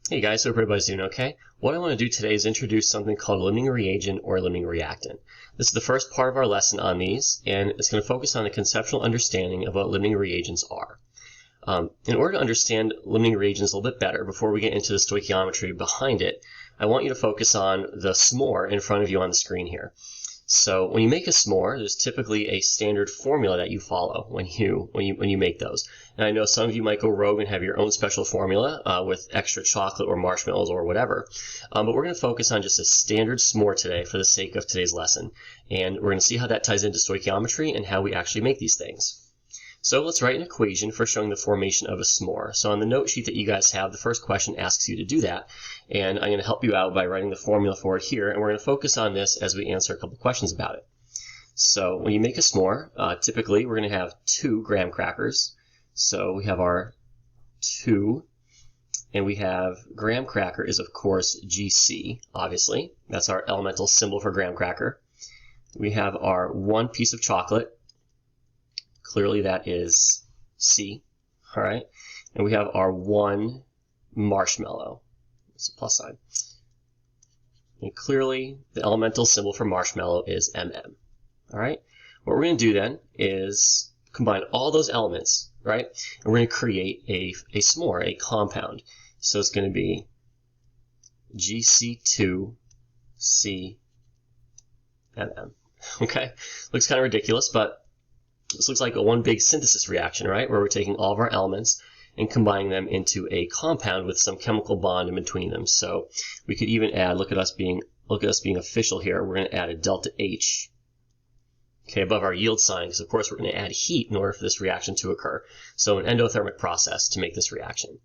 Hey guys, hope everybody's doing okay. What I want to do today is introduce something called a limiting reagent or a limiting reactant. This is the first part of our lesson on these, and it's going to focus on a conceptual understanding of what limiting reagents are. In order to understand limiting reagents a little bit better, before we get into the stoichiometry behind it, I want you to focus on the s'more in front of you on the screen here. So when you make a s'more, there's typically a standard formula that you follow when you make those. And I know some of you might go rogue and have your own special formula with extra chocolate or marshmallows or whatever. But we're going to focus on just a standard s'more today for the sake of today's lesson. And we're going to see how that ties into stoichiometry and how we actually make these things. So let's write an equation for showing the formation of a s'more. So on the note sheet that you guys have, the first question asks you to do that. And I'm going to help you out by writing the formula for it here. And we're going to focus on this as we answer a couple questions about it. So when you make a s'more, typically we're going to have 2 graham crackers. So we have our 2, and we have graham cracker is of course GC, obviously. That's our elemental symbol for graham cracker. We have our 1 piece of chocolate. Clearly that is C, all right? And we have our 1 marshmallow. It's a plus sign. And clearly the elemental symbol for marshmallow is MM, all right? What we're going to do then is combine all those elements, right? And we're going to create a s'more, a compound. So it's going to be GC2CMM, okay? Looks kind of ridiculous, but this looks like a one big synthesis reaction, right? Where we're taking all of our elements and combining them into a compound with some chemical bond in between them. So we could even add, look at us being official here. We're going to add a delta H, okay, above our yield sign, because of course we're going to add heat in order for this reaction to occur. So an endothermic process to make this reaction.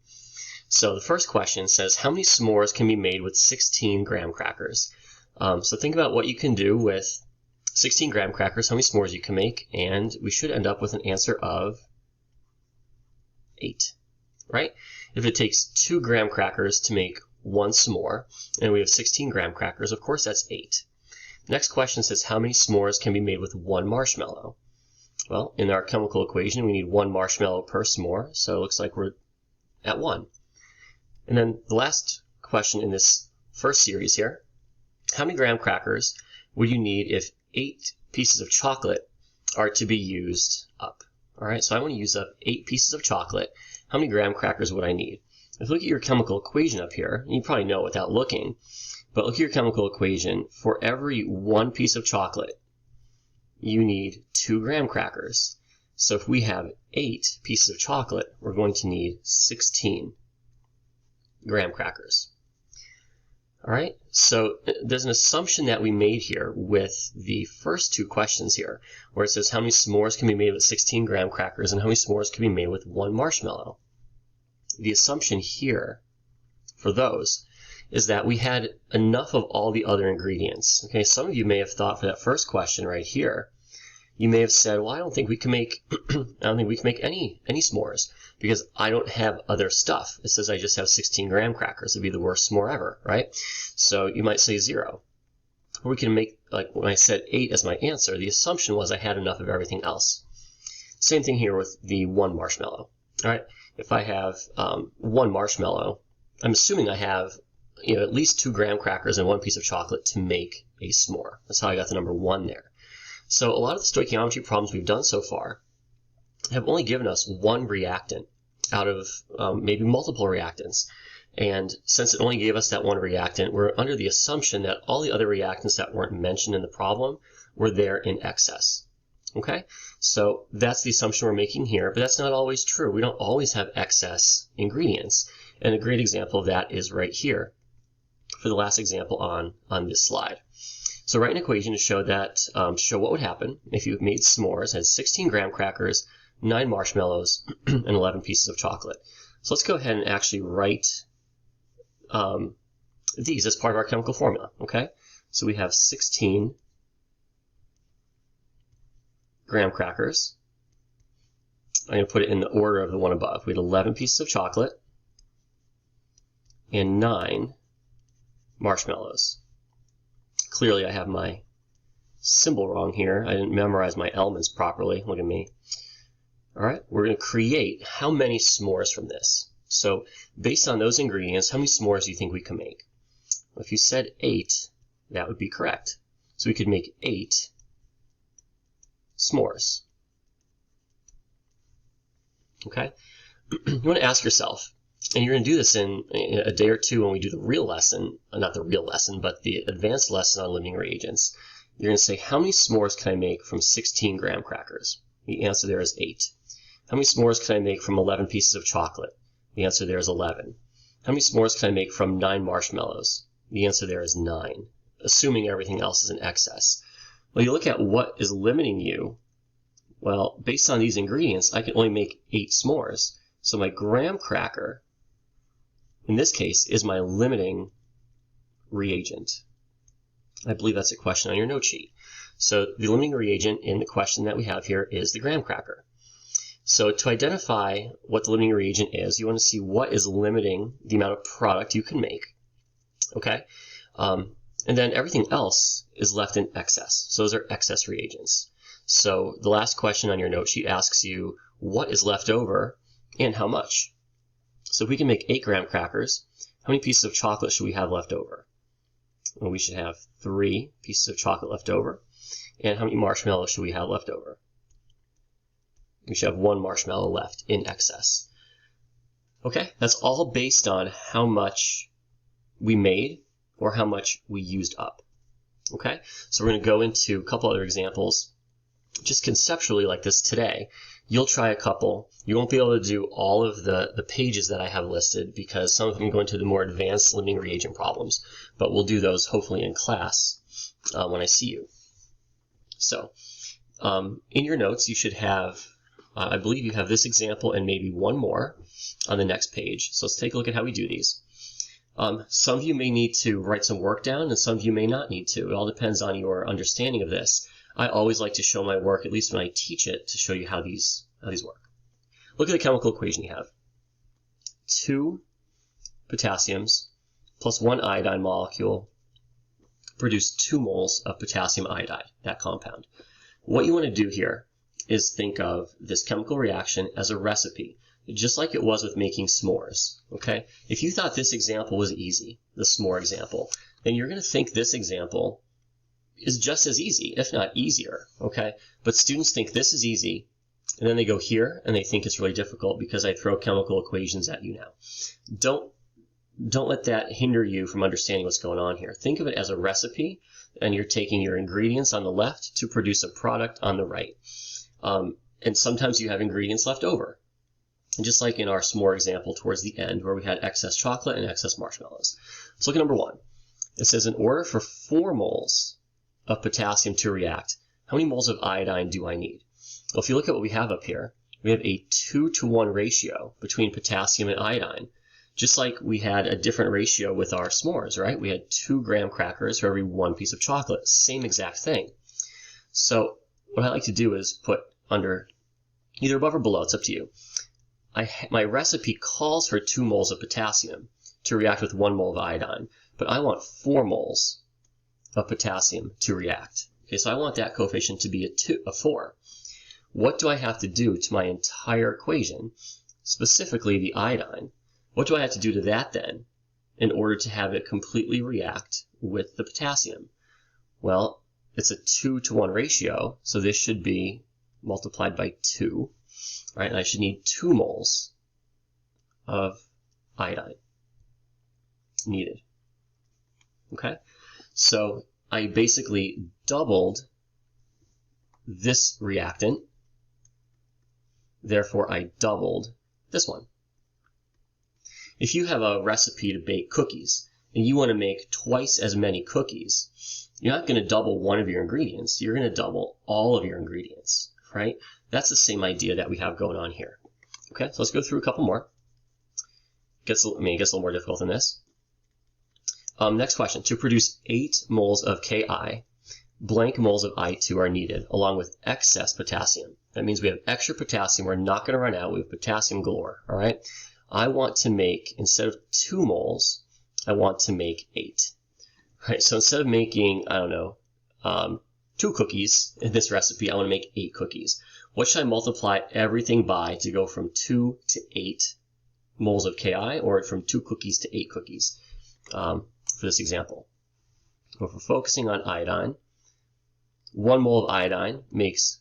So the first question says, how many s'mores can be made with 16 graham crackers? So think about what you can do with 16 graham crackers, how many s'mores you can make, and we should end up with an answer of 8, right? If it takes 2 graham crackers to make 1 s'more, and we have 16 graham crackers, of course that's 8. The next question says, how many s'mores can be made with 1 marshmallow? Well, in our chemical equation, we need 1 marshmallow per s'more, so it looks like we're at 1. And then the last question in this first series here, how many graham crackers would you need if 8 pieces of chocolate are to be used up? All right, so I want to use up 8 pieces of chocolate. How many graham crackers would I need? If you look at your chemical equation up here, and you probably know without looking, but look at your chemical equation. For every 1 piece of chocolate, you need 2 graham crackers. So if we have 8 pieces of chocolate, we're going to need 16 graham crackers. All right, so there's an assumption that we made here with the first 2 questions here, where it says how many s'mores can be made with 16 graham crackers and how many s'mores can be made with 1 marshmallow. The assumption here for those is that we had enough of all the other ingredients. Okay, some of you may have thought for that first question right here, you may have said, well, I don't think we can make any s'mores because I don't have other stuff. It says I just have 16 graham crackers. It'd be the worst s'more ever, right? So you might say 0. Or we can make, like when I said 8 as my answer, the assumption was I had enough of everything else. Same thing here with the 1 marshmallow. All right, if I have 1 marshmallow, I'm assuming I have at least 2 graham crackers and 1 piece of chocolate to make a s'more. That's how I got the number 1 there. So a lot of the stoichiometry problems we've done so far have only given us 1 reactant out of maybe multiple reactants. And since it only gave us that 1 reactant, we're under the assumption that all the other reactants that weren't mentioned in the problem were there in excess. Okay? So that's the assumption we're making here, but that's not always true. We don't always have excess ingredients. And a great example of that is right here for the last example on this slide. So write an equation to show what would happen if you made s'mores, had 16 graham crackers, 9 marshmallows, and 11 pieces of chocolate. So let's go ahead and actually write these as part of our chemical formula, okay? So we have 16 graham crackers. I'm going to put it in the order of the one above. We had 11 pieces of chocolate and 9 marshmallows. Clearly I have my symbol wrong here. I didn't memorize my elements properly. Look at me. All right, we're going to create how many s'mores from this? So based on those ingredients, how many s'mores do you think we can make? Well, if you said 8, that would be correct. So we could make 8 s'mores. Okay? You want to ask yourself, and you're going to do this in a day or two when we do the real lesson, not the real lesson, but the advanced lesson on limiting reagents. You're going to say, how many s'mores can I make from 16 graham crackers? The answer there is 8. How many s'mores can I make from 11 pieces of chocolate? The answer there is 11. How many s'mores can I make from 9 marshmallows? The answer there is 9, assuming everything else is in excess. Well, you look at what is limiting you. Well, based on these ingredients, I can only make 8 s'mores. So my graham cracker, in this case, is my limiting reagent. I believe that's a question on your note sheet. So the limiting reagent in the question that we have here is the graham cracker. So to identify what the limiting reagent is, you want to see what is limiting the amount of product you can make. Okay? And then everything else is left in excess. So those are excess reagents. So the last question on your note sheet asks you what is left over and how much. So if we can make 8 graham crackers, how many pieces of chocolate should we have left over? Well, we should have 3 pieces of chocolate left over. And how many marshmallows should we have left over? We should have 1 marshmallow left in excess. Okay, that's all based on how much we made or how much we used up. Okay, so we're going to go into a couple other examples just conceptually like this today. You'll try a couple. You won't be able to do all of the pages that I have listed because some of them go into the more advanced limiting reagent problems, but we'll do those hopefully in class when I see you. So in your notes you should have, I believe you have this example and maybe one more on the next page. So let's take a look at how we do these. Some of you may need to write some work down and some of you may not need to. It all depends on your understanding of this. I always like to show my work, at least when I teach it, to show you how these work. Look at the chemical equation you have. 2 potassiums plus 1 iodine molecule produce 2 moles of potassium iodide, that compound. What you want to do here is think of this chemical reaction as a recipe, just like it was with making s'mores. Okay? If you thought this example was easy, the s'more example, then you're going to think this example is just as easy, if not easier, okay? But students think this is easy, and then they go here, and they think it's really difficult because I throw chemical equations at you now. Don't let that hinder you from understanding what's going on here. Think of it as a recipe, and you're taking your ingredients on the left to produce a product on the right. And sometimes you have ingredients left over. And just like in our s'more example towards the end, where we had excess chocolate and excess marshmallows. Let's look at number 1. It says, in order for 4 moles of potassium to react, how many moles of iodine do I need? Well, if you look at what we have up here, we have a 2-to-1 ratio between potassium and iodine, just like we had a different ratio with our s'mores, right? We had 2 graham crackers for every 1 piece of chocolate, same exact thing. So what I like to do is put under either above or below, it's up to you. My recipe calls for 2 moles of potassium to react with 1 mole of iodine, but I want 4 moles of potassium to react. Okay, so I want that coefficient to be a 4. What do I have to do to my entire equation, specifically the iodine? What do I have to do to that then in order to have it completely react with the potassium? Well, it's a 2-to-1 ratio, so this should be multiplied by 2, right? And I should need 2 moles of iodine needed. Okay? So I basically doubled this reactant, therefore I doubled this one. If you have a recipe to bake cookies and you want to make twice as many cookies, you're not going to double one of your ingredients, you're going to double all of your ingredients, right? That's the same idea that we have going on here. Okay, so let's go through a couple more. It gets a little more difficult than this. Next question. To produce 8 moles of Ki, blank moles of I2 are needed, along with excess potassium. That means we have extra potassium. We're not going to run out. We have potassium galore, all right? I want to make, instead of 2 moles, I want to make 8. All right, so instead of making, I don't know, 2 cookies in this recipe, I want to make 8 cookies. What should I multiply everything by to go from 2 to 8 moles of Ki, or from 2 cookies to 8 cookies for this example. If we're focusing on iodine, 1 mole of iodine makes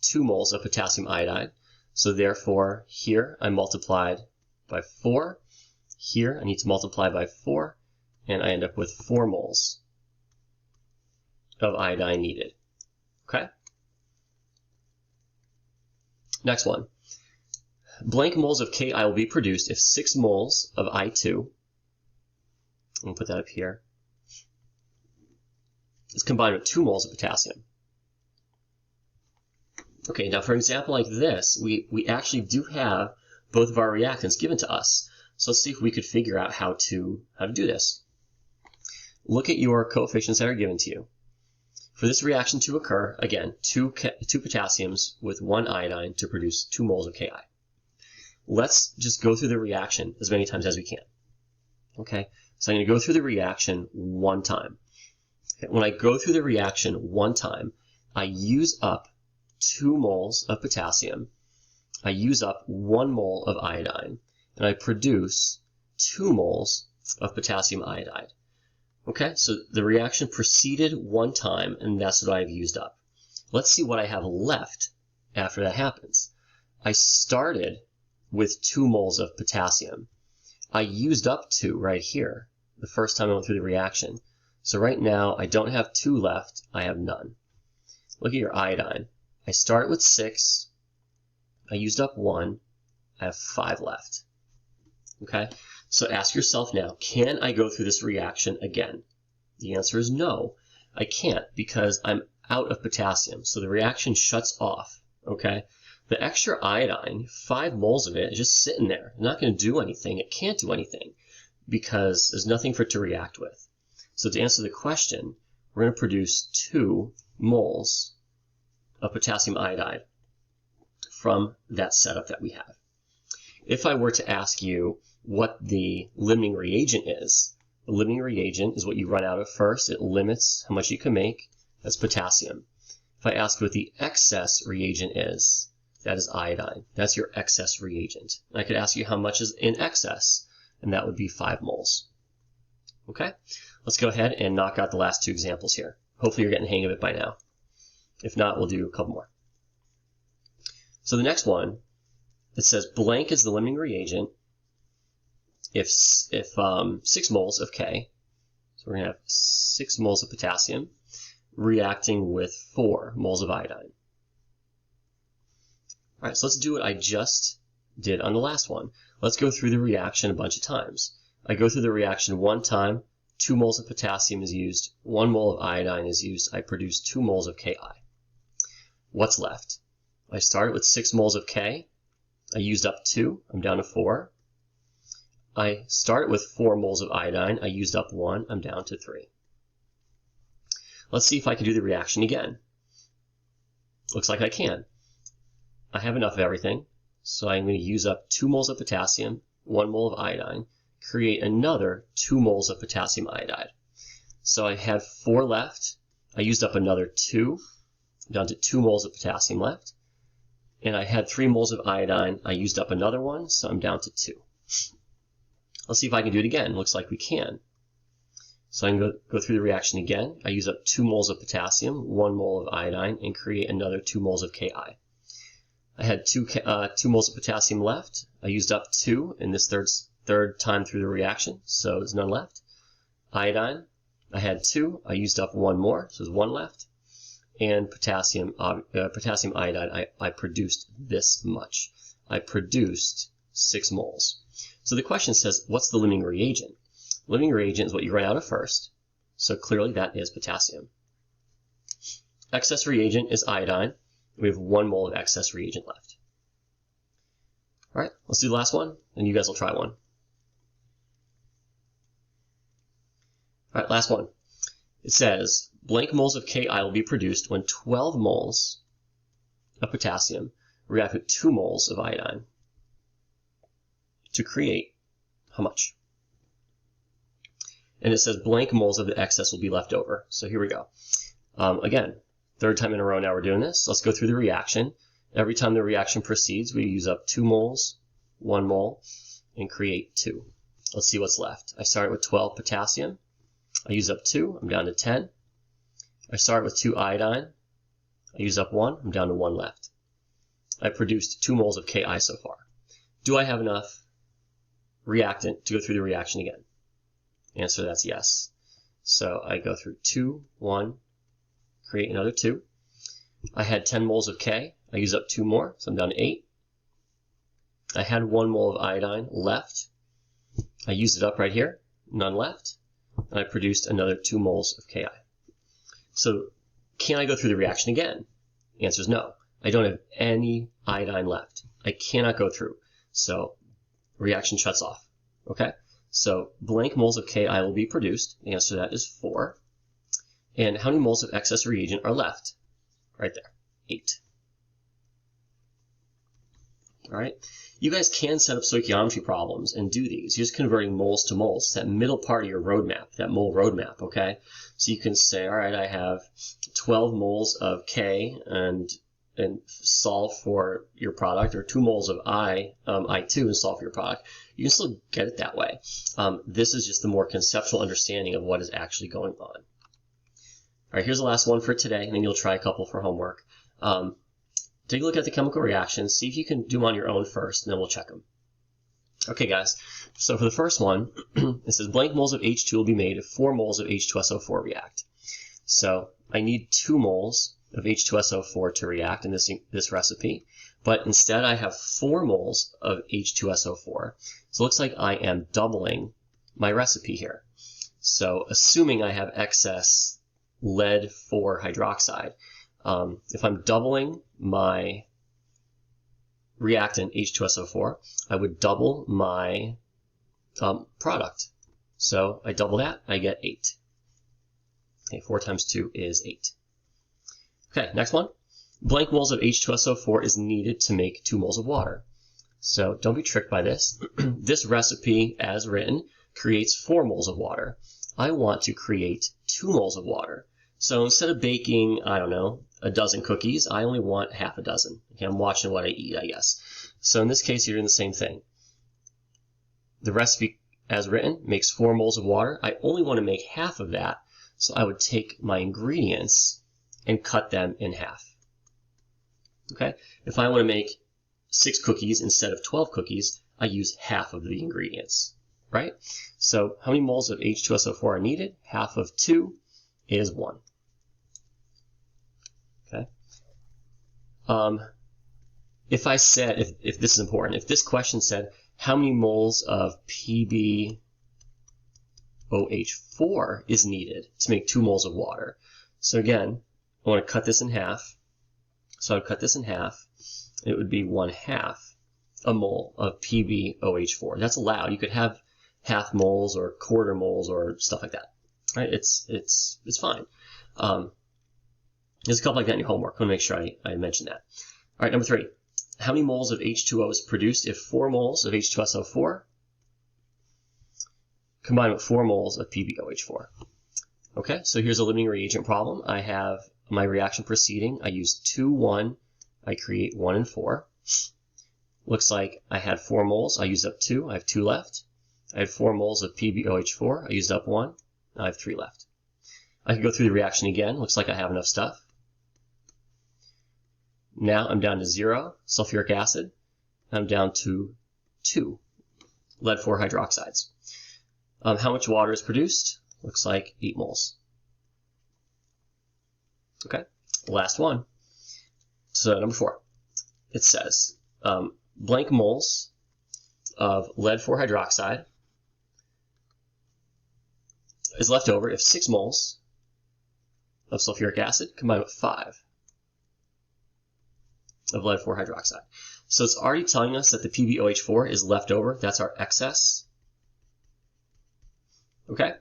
2 moles of potassium iodide. So therefore, here I multiplied by 4. Here I need to multiply by 4, and I end up with 4 moles of iodine needed. Okay? Next one. Blank moles of Ki will be produced if 6 moles of I2, I'll put that up here, is combined with 2 moles of potassium. Okay, now for an example like this, we actually do have both of our reactants given to us. So let's see if we could figure out how to do this. Look at your coefficients that are given to you. For this reaction to occur, again, 2 potassiums with 1 iodine to produce 2 moles of Ki. Let's just go through the reaction as many times as we can. Okay, so I'm going to go through the reaction 1 time. Okay, when I go through the reaction 1 time, I use up 2 moles of potassium, I use up 1 mole of iodine, and I produce 2 moles of potassium iodide. Okay, so the reaction proceeded 1 time, and that's what I've used up. Let's see what I have left after that happens. I started with 2 moles of potassium. I used up 2 right here the first time I went through the reaction. So right now, I don't have 2 left, I have none. Look at your iodine. I start with 6, I used up 1, I have 5 left. Okay, so ask yourself now, can I go through this reaction again? The answer is no, I can't, because I'm out of potassium, so the reaction shuts off. Okay, the extra iodine, 5 moles of it, is just sitting there. It's not going to do anything. It can't do anything because there's nothing for it to react with. So to answer the question, we're going to produce 2 moles of potassium iodide from that setup that we have. If I were to ask you what the limiting reagent is, the limiting reagent is what you run out of first. It limits how much you can make. That's potassium. If I ask what the excess reagent is, that is iodine. That's your excess reagent. And I could ask you how much is in excess, and that would be 5 moles. Okay, let's go ahead and knock out the last 2 examples here. Hopefully you're getting the hang of it by now. If not, we'll do a couple more. So the next one, it says blank is the limiting reagent if 6 moles of K, so we're going to have 6 moles of potassium reacting with 4 moles of iodine. All right, so let's do what I just did on the last one. Let's go through the reaction a bunch of times. I go through the reaction 1 time, 2 moles of potassium is used, 1 mole of iodine is used, I produce 2 moles of Ki. What's left? I started with 6 moles of K, I used up 2, I'm down to 4. I started with 4 moles of iodine, I used up 1, I'm down to 3. Let's see if I can do the reaction again. Looks like I can. I have enough of everything, so I'm going to use up 2 moles of potassium, 1 mole of iodine, create another 2 moles of potassium iodide. So I had 4 left, I used up another 2, down to 2 moles of potassium left, and I had 3 moles of iodine, I used up another one, so I'm down to 2. Let's see if I can do it again. Looks like we can. So I'm going to go through the reaction again. I use up 2 moles of potassium, 1 mole of iodine, and create another 2 moles of Ki. I had 2 moles of potassium left. I used up 2 in this third time through the reaction, so there's none left. Iodine, I had 2. I used up 1 more, so there's 1 left. And potassium iodide, I produced this much. I produced 6 moles. So the question says, what's the limiting reagent? Limiting reagent is what you run out of first, so clearly that is potassium. Excess reagent is iodine. We have 1 mole of excess reagent left. All right, let's do the last one, and you guys will try one. All right, last one. It says, blank moles of Ki will be produced when 12 moles of potassium react with 2 moles of iodine to create how much? And it says blank moles of the excess will be left over. So here we go. Again, 3rd time in a row now we're doing this. Let's go through the reaction. Every time the reaction proceeds, we use up 2 moles, 1 mole, and create 2. Let's see what's left. I started with 12 potassium. I use up 2. I'm down to 10. I started with 2 iodine. I use up 1. I'm down to 1 left. I produced 2 moles of Ki so far. Do I have enough reactant to go through the reaction again? Answer, that's yes. So I go through 2, 1, create another 2. I had 10 moles of K. I use up 2 more, so I'm down to 8. I had 1 mole of iodine left. I used it up right here, none left. And I produced another 2 moles of Ki. So can I go through the reaction again? The answer is no. I don't have any iodine left. I cannot go through. So reaction shuts off. Okay? So blank moles of Ki will be produced. The answer to that is 4. And how many moles of excess reagent are left? Right there, 8. All right? You guys can set up stoichiometry problems and do these. You're just converting moles to moles. It's that middle part of your roadmap, that mole roadmap, okay? So you can say, all right, I have 12 moles of K and solve for your product, or 2 moles of I2 and solve for your product. You can still get it that way. This is just the more conceptual understanding of what is actually going on. All right, here's the last one for today, and then you'll try a couple for homework. Take a look at the chemical reactions, see if you can do them on your own first, and then we'll check them. Okay, guys, so for the first one, it says blank moles of H2 will be made if 4 moles of H2SO4 react. So I need 2 moles of H2SO4 to react in this recipe, but instead I have 4 moles of H2SO4. So it looks like I am doubling my recipe here. So assuming I have excess lead 4 hydroxide, if I'm doubling my reactant H2SO4, I would double my product. So I double that, I get 8. Okay, 4 times 2 is 8. Okay, next one. Blank moles of H2SO4 is needed to make 2 moles of water. So don't be tricked by this. This recipe, as written, creates 4 moles of water. I want to create 2 moles of water. So instead of baking, I don't know, a dozen cookies, I only want half a dozen. Okay, I'm watching what I eat, I guess. So in this case, you're doing the same thing. The recipe, as written, makes 4 moles of water. I only want to make half of that, so I would take my ingredients and cut them in half. Okay? If I want to make 6 cookies instead of 12 cookies, I use half of the ingredients, right? So how many moles of H2SO4 are needed? Half of 2 is 1. Okay? If I said, if this is important, if this question said, how many moles of PbOH4 is needed to make 2 moles of water? So again, I want to cut this in half. So I would cut this in half. It would be 1/2 a mole of PbOH4. That's allowed. You could have half moles or quarter moles or stuff like that. Right? It's fine. There's a couple like that in your homework. I want to make sure I mention that. All right, number 3. How many moles of H2O is produced if 4 moles of H2SO4 combined with 4 moles of PbOH4? Okay, so here's a limiting reagent problem. I have my reaction proceeding. I use 2, 1. I create 1 and 4. Looks like I had 4 moles. I used up 2. I have 2 left. I had 4 moles of PbOH4. I used up 1. I have 3 left. I can go through the reaction again. Looks like I have enough stuff. Now I'm down to 0 sulfuric acid. I'm down to 2 lead 4 hydroxides. How much water is produced? Looks like 8 moles. Okay, last one. So number 4. It says blank moles of lead 4 hydroxide is left over if 6 moles of sulfuric acid combined with 5 of lead 4 hydroxide. So it's already telling us that the PbOH4 is left over. That's our excess. Okay.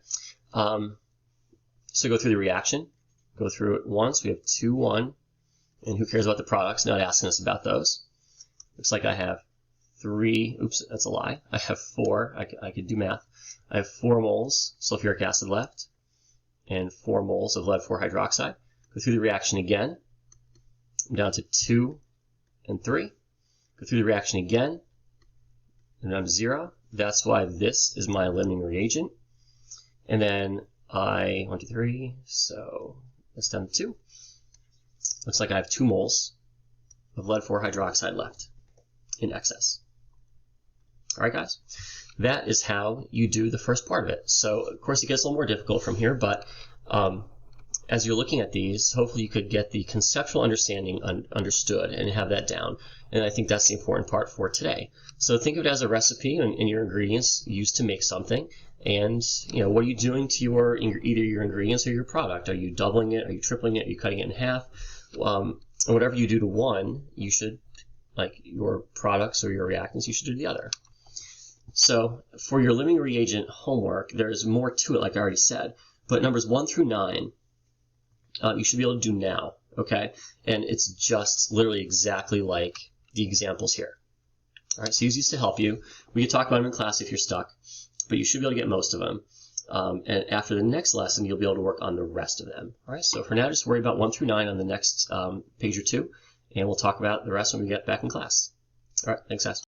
So go through the reaction. Go through it once. We have 2, 1. And who cares about the products? Not asking us about those. Looks like I have 3. Oops, that's a lie. I have 4. I could do math. I have 4 moles sulfuric acid left and 4 moles of lead 4 hydroxide. Go through the reaction again. I'm down to 2 and 3. Go through the reaction again. I'm down to 0. That's why this is my limiting reagent. And then 1, 2, 3, so that's down to 2. Looks like I have 2 moles of lead 4 hydroxide left in excess. All right, guys, that is how you do the first part of it. So, of course, it gets a little more difficult from here, but as you're looking at these, hopefully you could get the conceptual understanding understood and have that down. And I think that's the important part for today. So think of it as a recipe and your ingredients used to make something. And what are you doing to either your ingredients or your product? Are you doubling it? Are you tripling it? Are you cutting it in half? And whatever you do to one, you should, like your products or your reactants, you should do the other. So for your limiting reagent homework, there's more to it, like I already said. But numbers 1 through 9, you should be able to do now, okay? And it's just literally exactly like the examples here. All right, so use these to help you. We can talk about them in class if you're stuck, but you should be able to get most of them. And after the next lesson, you'll be able to work on the rest of them. All right, so for now, just worry about 1 through 9 on the next page or two, and we'll talk about the rest when we get back in class. All right, thanks, guys.